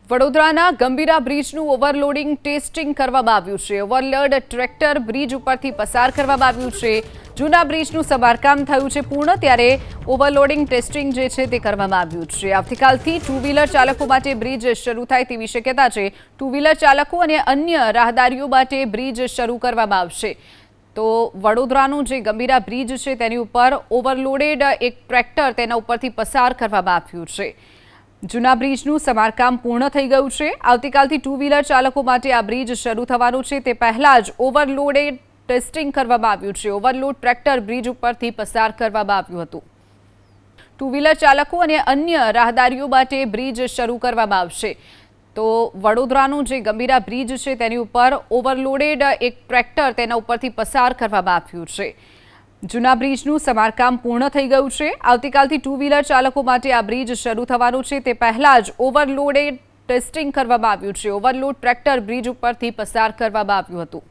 વડોદરાના Gambhira બ્રિજનું overloading testing કરવામાં આવ્યું છે। ઓવરલોડ ટ્રેક્ટર બ્રિજ ઉપરથી પસાર કરવામાં આવ્યું છે। જૂના બ્રિજનું સમારકામ થયું છે પૂર્ણ, ત્યારે ઓવરલોડિંગ ટેસ્ટિંગ જે છે તે કરવામાં આવ્યું છે। આવતીકાલથી ટુ વ્હીલર ચાલકો માટે બ્રિજ શરૂ થાય તેવી શક્યતા છે। ટુ વ્હીલર ચાલકો અને અન્ય રાહદારીઓ માટે બ્રિજ શરૂ કરવામાં આવશે। તો વડોદરાનું જે ગંભીરા બ્રિજ છે તેની ઉપર ઓવરલોડેડ એક ટ્રેક્ટર તેના ઉપરથી પસાર કરવામાં આવ્યું છે। જૂના બ્રિજનું સમારકામ પૂર્ણ થઈ ગયું છે। આવતીકાલથી ટુ વ્હીલર ચાલકો માટે આ બ્રિજ શરૂ થવાનું છે। તે પહેલા જ ઓવરલોડેડ ટેસ્ટિંગ કરવામાં આવ્યું છે। ઓવરલોડ ટ્રેક્ટર બ્રિજ ઉપરથી પસાર કરવામાં આવ્યું હતું। ટુ વ્હીલર ચાલકો અને અન્ય રાહદારીઓ માટે બ્રિજ શરૂ કરવામાં આવશે। તો વડોદરાનું જે ગંભીરા બ્રિજ છે તેની ઉપર ઓવરલોડેડ એક ટ્રેક્ટર તેના ઉપરથી પસાર કરવામાં આવ્યું છે। જૂના બ્રિજનું સમારકામ પૂર્ણ થઈ ગયું છે। આવતીકાલથી ટુ વ્હીલર ચાલકો માટે આ બ્રિજ શરૂ થવાનું છે। તે પહેલા જ ઓવરલોડેડ ટેસ્ટિંગ કરવામાં આવ્યું છે। ઓવરલોડ ટ્રેક્ટર બ્રિજ ઉપરથી પસાર કરવામાં આવ્યું હતું।